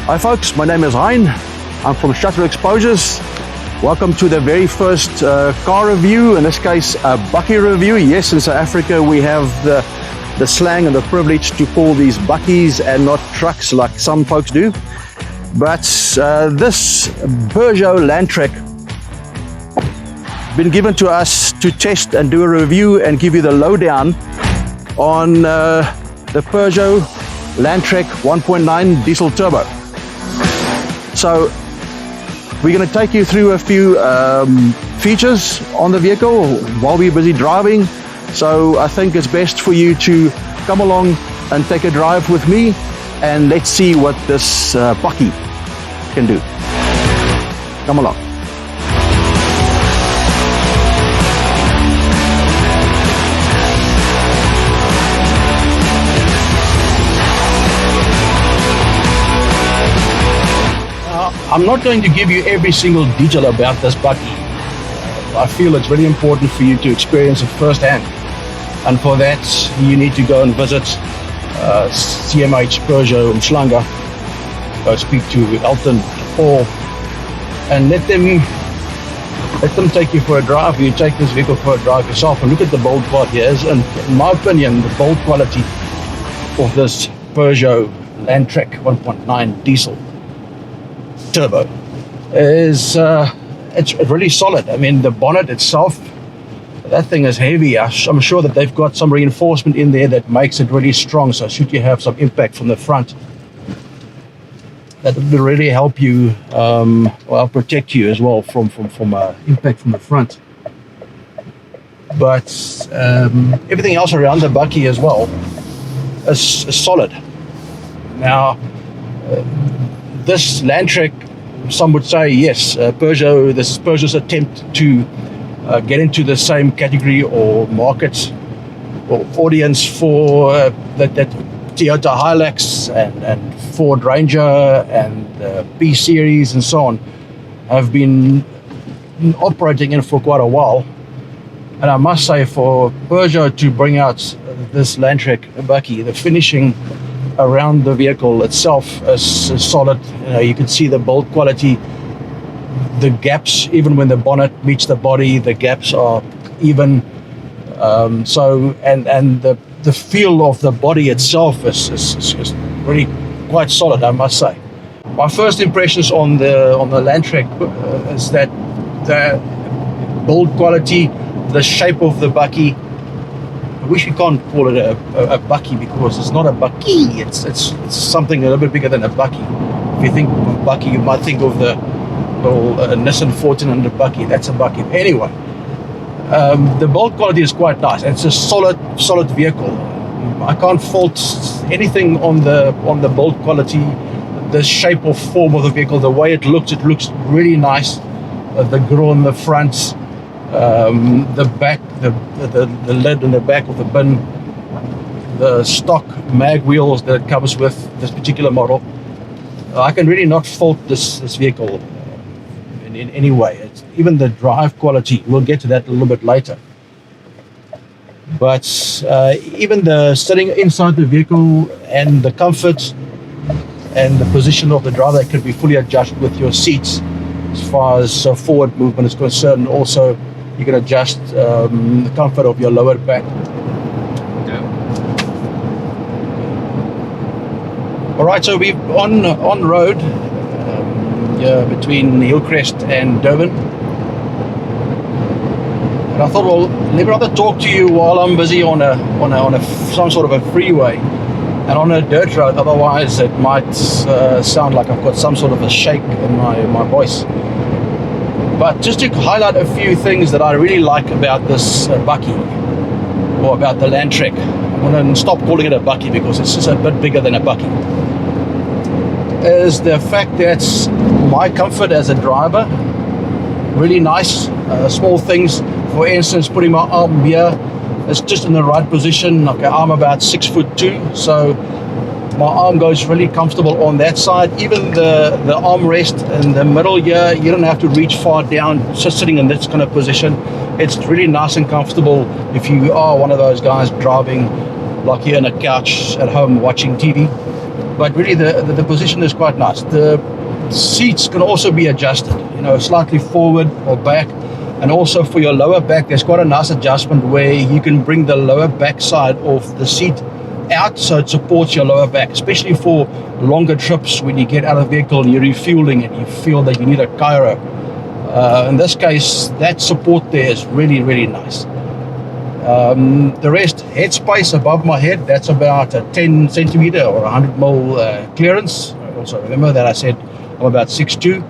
Hi folks, my name is Hein. I'm from Shutter Exposures. Welcome to the very first car review, in this case a bakkie review. Yes, in South Africa we have the slang and the privilege to call these bakkies and not trucks like some folks do. But this Peugeot Landtrek been given to us to test and do a review and give you the lowdown on the Peugeot Landtrek 1.9 diesel turbo. So we're going to take you through a few features on the vehicle while we're busy driving. So I think it's best for you to come along and take a drive with me, and let's see what this bakkie can do. Come along. I'm not going to give you every single detail about this bakkie. I feel it's very important for you to experience it firsthand. And for that, you need to go and visit CMH Peugeot Umhlanga. Go speak to Elton, Paul, and let them take you for a drive. You take this vehicle for a drive yourself and look at the build quality. And in my opinion, the build quality of this Peugeot Landtrek 1.9 diesel turbo is it's really solid. I mean, the bonnet itself, that thing is heavy. I'm sure that they've got some reinforcement in there that makes it really strong, so should you have some impact from the front, that will really help you well, protect you as well from impact from the front. But everything else around the bakkie as well is solid. Now this Landtrek, some would say, yes, Peugeot, this is Peugeot's attempt to get into the same category or market or audience for that Toyota Hilux and Ford Ranger and B series and so on have been operating in for quite a while. And I must say, for Peugeot to bring out this Landtrek bakkie, the finishing around the vehicle itself is solid. You can see the build quality, the gaps, even when the bonnet meets the body, the gaps are even. So and the feel of the body itself is really quite solid, I must say. My first impressions on the Landtrek is that the build quality, the shape of the bakkie. I wish we can't call it a bakkie, because it's not a bakkie. It's something a little bit bigger than a bakkie. If you think of bakkie, you might think of the little Nissan 1400 bakkie. That's a bakkie. Anyway, the build quality is quite nice. It's a solid vehicle. I can't fault anything on the build quality, the shape or form of the vehicle, the way it looks really nice. The grille in the front, the back, the lid in the back of the bin, the stock mag wheels that it comes with this particular model. I can really not fault this vehicle in any way. Even the drive quality, we'll get to that a little bit later. But even the sitting inside the vehicle and the comfort and the position of the driver can be fully adjusted with your seats as far as forward movement is concerned. Also, you can adjust the comfort of your lower back. All right, so we're on road between Hillcrest and Durban. And I thought, well, let me rather talk to you while I'm busy on some sort of a freeway and on a dirt road. Otherwise, it might sound like I've got some sort of a shake in my voice. But just to highlight a few things that I really like about this bakkie, or about the Landtrek. I'm going to stop calling it a bakkie because it's just a bit bigger than a bakkie. Is the fact that my comfort as a driver, really nice, small things. For instance, putting my arm here, it's just in the right position. Okay, I'm about 6'2", so my arm goes really comfortable on that side. Even the armrest in the middle here, you don't have to reach far down, just sitting in this kind of position. It's really nice and comfortable if you are one of those guys driving like you're on a couch at home watching TV. but really the position is quite nice. The seats can also be adjusted, slightly forward or back, and also for your lower back, there's quite a nice adjustment where you can bring the lower back side of the seat out so it supports your lower back, especially for longer trips when you get out of the vehicle and you're refueling and you feel that you need a gyro. In this case, that support there is really, really nice. The rest, headspace above my head, that's about a 10 centimeter or 100 mil clearance. Also remember that I said I'm about 6'2".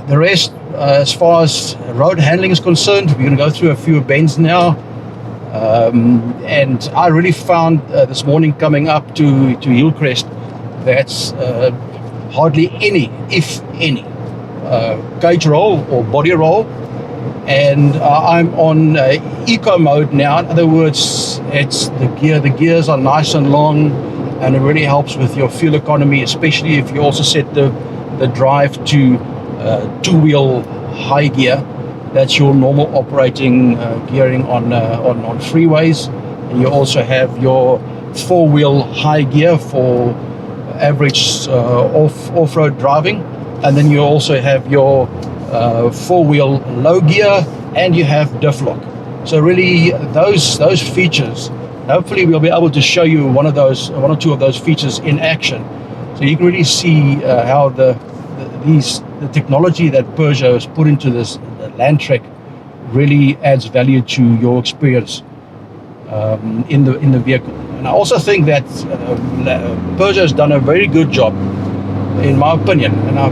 The rest, as far as road handling is concerned, we're going to go through a few bends now. And I really found this morning coming up to Hillcrest, that's hardly any, if any, gauge roll or body roll. And I'm on eco mode now. In other words, it's the gears are nice and long, and it really helps with your fuel economy, especially if you also set the drive to two-wheel high gear. That's your normal operating gearing on freeways. And you also have your four-wheel high gear for average off-road driving, and then you also have your four-wheel low gear, and you have diff lock. So really, those features, hopefully we'll be able to show you one or two of those features in action, so you can really see how the technology that Peugeot has put into this Landtrek really adds value to your experience in the vehicle. And I also think that Peugeot has done a very good job, in my opinion. And I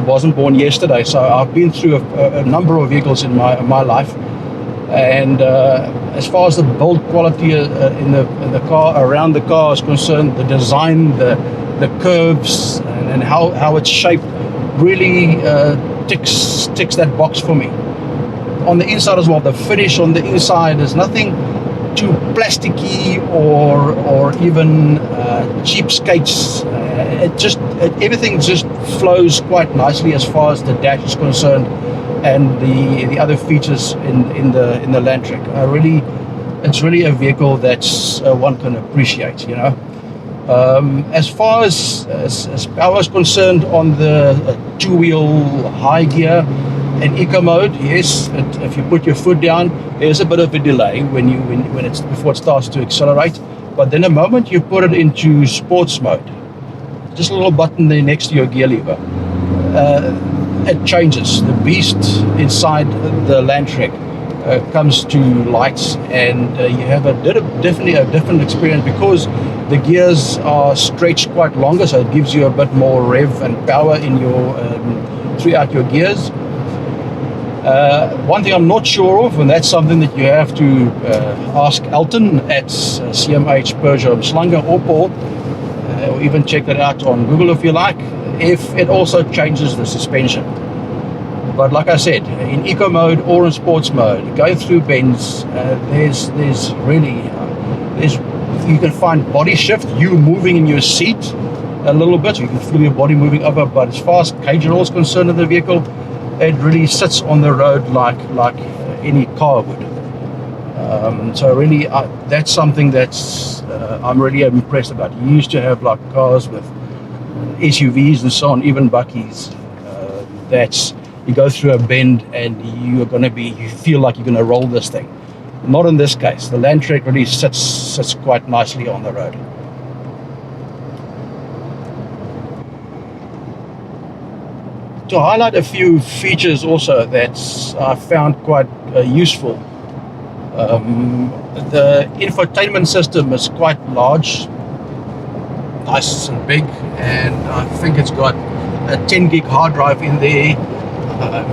wasn't born yesterday, so I've been through a number of vehicles in my life. And as far as the build quality in the car, around the car is concerned, the design, the curves, and how it's shaped really ticks that box for me. On the inside as well, the finish on the inside is nothing too plasticky or even cheapskates. Everything just flows quite nicely as far as the dash is concerned, and the other features in the Landtrek. It's really a vehicle that's one can appreciate. As far as power is concerned, on the two-wheel high gear and eco mode, yes, if you put your foot down, there's a bit of a delay before it starts to accelerate. But then the moment you put it into sports mode, just a little button there next to your gear lever, it changes. The beast inside the Landtrek comes to light, and you have definitely a different experience because the gears are stretched quite longer, so it gives you a bit more rev and power in your throughout your gears. One thing I'm not sure of, and that's something that you have to ask Elton at CMH Peugeot Umhlanga or Paul, or even check that out on Google if you like, if it also changes the suspension. But like I said, in eco mode or in sports mode, going through bends, you can find body shift, you moving in your seat a little bit, you can feel your body moving over. But as far as cage roll is concerned in the vehicle, it really sits on the road like any car would. So really, that's something that's I'm really impressed about. You used to have like cars with SUVs and so on, even bakkies. You go through a bend and you feel like you're going to roll this thing. Not in this case. The Landtrek really sits quite nicely on the road. To highlight a few features also that I found quite useful. The infotainment system is quite large, nice and big, and I think it's got a 10 gig hard drive in there.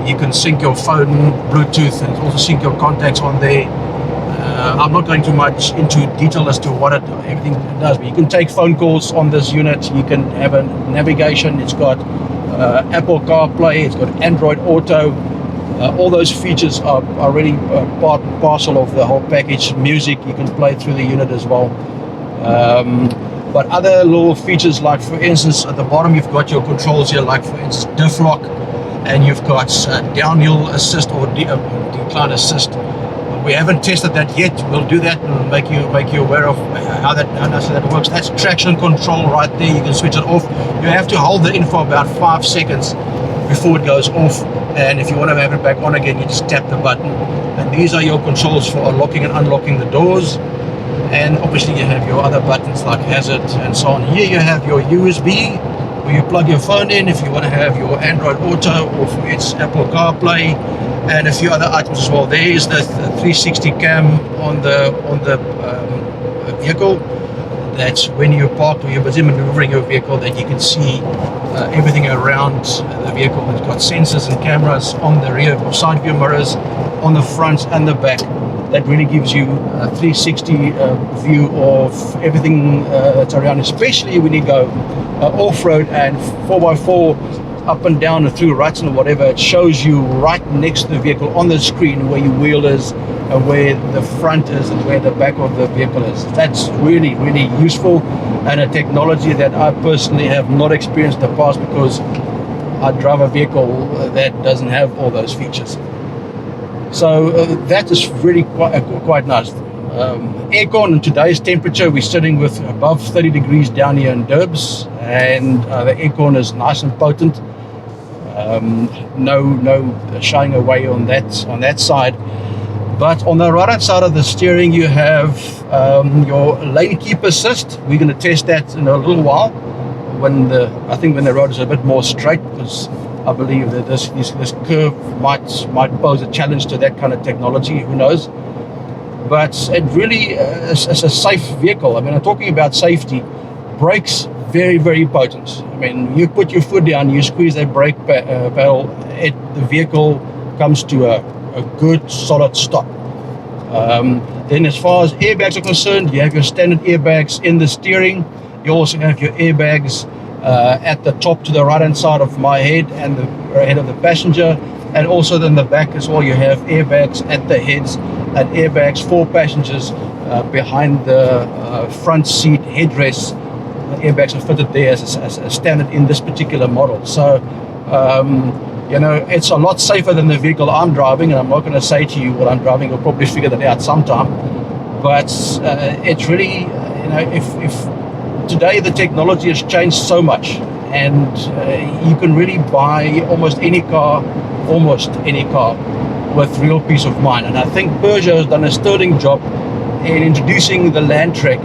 You can sync your phone, Bluetooth, and also sync your contacts on there. I'm not going too much into detail as to what everything does, but you can take phone calls on this unit. You can have a navigation. It's got Apple CarPlay. It's got Android Auto. All those features are really part and parcel of the whole package. Music you can play through the unit as well. But other little features, like for instance at the bottom you've got your controls here, like for instance diff lock, and you've got downhill assist or decline assist. We haven't tested that yet. We'll do that and make you aware of how that works. That's traction control right there. You can switch it off. You have to hold the in for about 5 seconds before it goes off, and if you want to have it back on again, you just tap the button. And these are your controls for unlocking and unlocking the doors. And obviously you have your other buttons like hazard and so on. Here you have your USB where you plug your phone in if you want to have your Android Auto, or if it's Apple CarPlay, and a few other items as well. There is the 360 cam on the vehicle. That's when you park or you're busy maneuvering your vehicle, that you can see everything around the vehicle. It's got sensors and cameras on the rear or side view mirrors, on the front and the back. That really gives you a 360 view of everything that's around, especially when you go off-road and 4x4 up and down and through ruts and whatever. It shows you right next to the vehicle on the screen where your wheel is, where the front is, and where the back of the vehicle is. That's really, really useful, and a technology that I personally have not experienced in the past, because I drive a vehicle that doesn't have all those features. So that is really quite nice. Aircon in today's temperature, we're sitting with above 30 degrees down here in Durbs, and the aircon is nice and potent. No shying away on that side. But on the right hand side of the steering, you have your lane keep assist. We're going to test that in a little while, when the road is a bit more straight, because I believe that this curve might pose a challenge to that kind of technology. Who knows? But it really is a safe vehicle. I mean, I'm talking about safety. Brakes, very, very potent. I mean, you put your foot down, you squeeze that brake pedal, the vehicle comes to a good, solid stop. Then as far as airbags are concerned, you have your standard airbags in the steering. You also have your airbags at the top to the right hand side of my head and the head of the passenger, and also then the back as well. You have airbags at the heads and airbags for passengers behind the front seat headrests. The airbags are fitted there as a standard in this particular model. So you know, it's a lot safer than the vehicle I'm driving, and I'm not going to say to you what I'm driving. You'll probably figure that out sometime. But it's really, you know, if today the technology has changed so much, and you can really buy almost any car with real peace of mind. And I think Peugeot has done a sterling job in introducing the Landtrek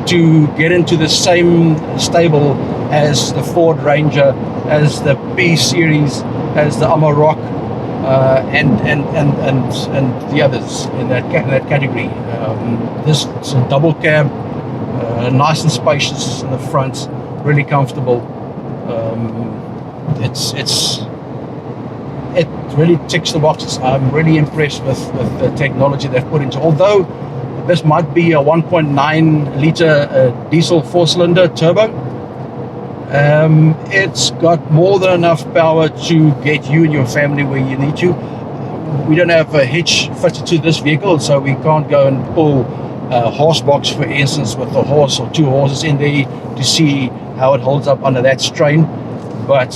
to get into the same stable as the Ford Ranger, as the P series, as the Amarok, and the others in that category. This is a double cab, nice and spacious in the front, really comfortable. It really ticks the boxes. I'm really impressed with the technology they've put into. Although this might be a 1.9 liter diesel 4-cylinder turbo, it's got more than enough power to get you and your family where you need to. We don't have a hitch fitted to this vehicle, so we can't go and pull a horse box, for instance, with a horse or two horses in there to see how it holds up under that strain. But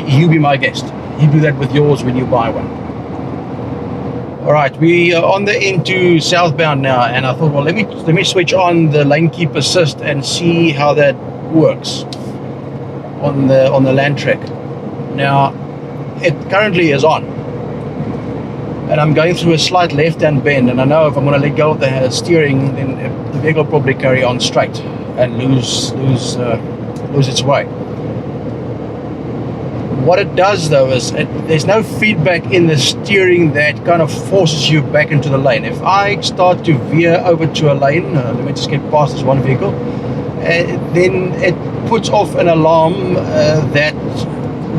you be my guest. You do that with yours when you buy one. Alright, we are on the into southbound now, and I thought, well, let me switch on the lane keep assist and see how that works on the Landtrek. Now, it currently is on, and I'm going through a slight left-hand bend, and I know if I'm going to let go of the steering, then the vehicle will probably carry on straight and lose its way. What it does though is there's no feedback in the steering that kind of forces you back into the lane. If I start to veer over to a lane, let me just get past this one vehicle, then it puts off an alarm that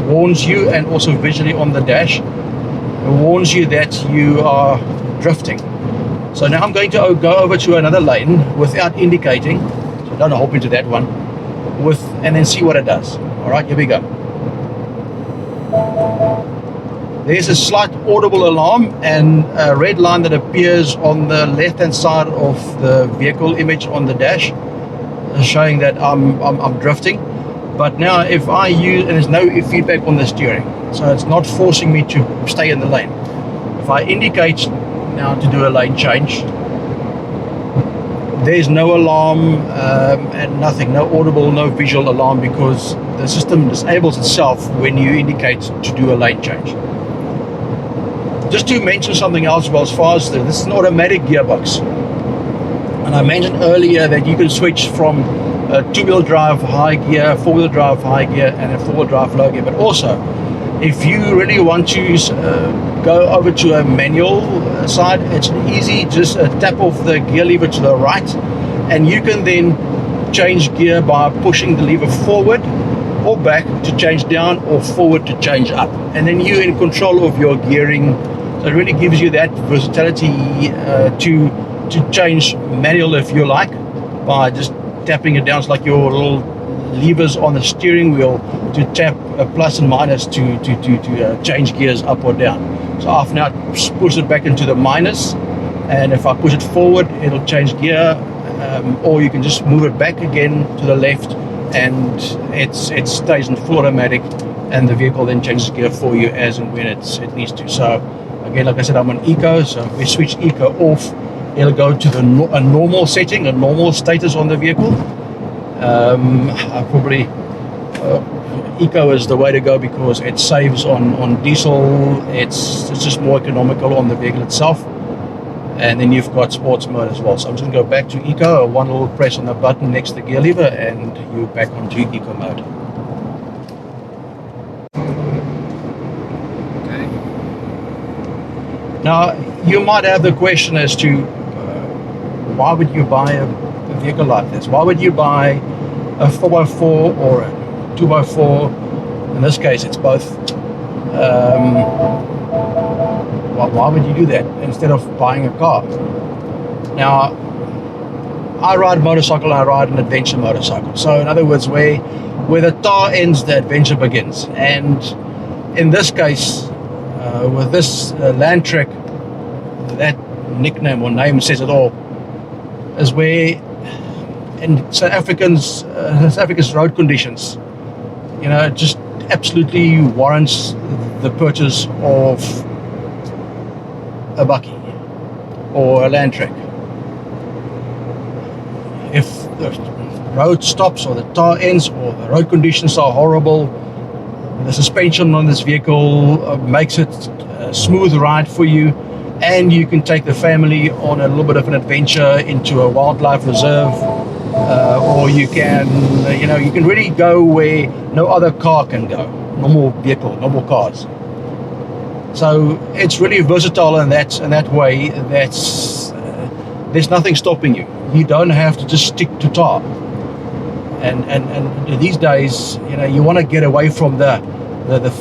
warns you, and also visually on the dash, warns you that you are drifting. So now I'm going to go over to another lane without indicating, so don't hop into that one, and then see what it does. Alright, here we go. There's a slight audible alarm and a red line that appears on the left hand side of the vehicle image on the dash, showing that I'm drifting. But now if I use, and there's no feedback on the steering, so it's not forcing me to stay in the lane. If I indicate now to do a lane change. There's no alarm and nothing, no audible, no visual alarm, because the system disables itself when you indicate to do a lane change. Just to mention something else, well, as far as this is an automatic gearbox, and I mentioned earlier that you can switch from a two-wheel drive high gear, four-wheel drive high gear, and a four-wheel drive low gear. But also, if you really want to go over to a manual side, it's easy, just a tap of the gear lever to the right, and you can then change gear by pushing the lever forward or back to change down, or forward to change up, and then you're in control of your gearing. So it really gives you that versatility to change manual if you like, by just tapping it down. It's like your little levers on the steering wheel to tap a plus and minus to change gears up or down. So I've now pushed it back into the minus, and if I push it forward, it'll change gear, or you can just move it back again to the left, and it stays in full automatic, and the vehicle then changes gear for you as and when it needs to. So again, like I said, I'm on eco, so if we switch eco off, it'll go to a normal setting, a normal status on the vehicle. I probably eco is the way to go, because it saves on diesel. It's just more economical on the vehicle itself. And then you've got sports mode as well. So I'm just going to go back to eco, one little press on the button next to the gear lever, and you're back onto eco mode. Okay. Now you might have the question as to why would you buy a vehicle like this? Why would you buy a 4x4 or a 2x4? In this case, it's both. Why would you do that instead of buying a car? Now, I ride a motorcycle, and I ride an adventure motorcycle. So in other words, where the tar ends, the adventure begins. And in this case, with this Landtrek, that nickname or name says it all, is where in South Africa's road conditions, it just absolutely warrants the purchase of a bakkie or a Landtrek. If the road stops, or the tar ends, or the road conditions are horrible, the suspension on this vehicle makes it a smooth ride for you, and you can take the family on a little bit of an adventure into a wildlife reserve, or you can really go where no other car can go, normal cars. So it's really versatile in that way. There's nothing stopping you. You don't have to just stick to tar. And these days, you want to get away from the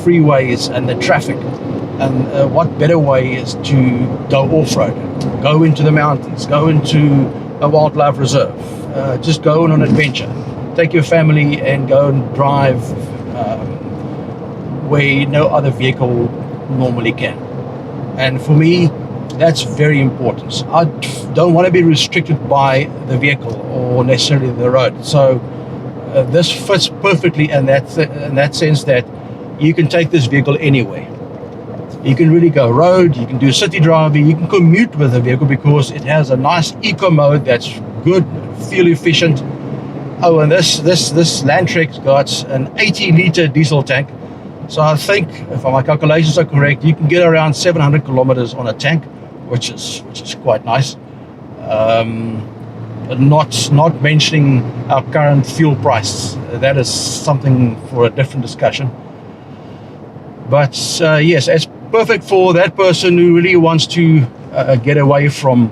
freeways and the traffic. And what better way is to go off-road, go into the mountains, go into a wildlife reserve, just go on an adventure, take your family and go and drive where no other vehicle normally can. And for me, that's very important. I don't want to be restricted by the vehicle or necessarily the road. So this fits perfectly in that sense, that you can take this vehicle anywhere. You can really go road, you can do city driving, you can commute with the vehicle, because it has a nice eco mode that's good, fuel efficient. Oh, and this Landtrek's got an 80-liter diesel tank. So I think, if my calculations are correct, you can get around 700 kilometers on a tank, which is quite nice. Not mentioning our current fuel price. That is something for a different discussion. But yes, it's perfect for that person who really wants to get away from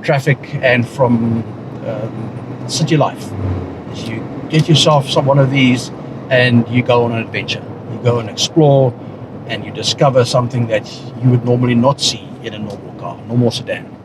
traffic and from city life. You get yourself one of these, and you go on an adventure. You go and explore, and you discover something that you would normally not see in a normal car, normal sedan.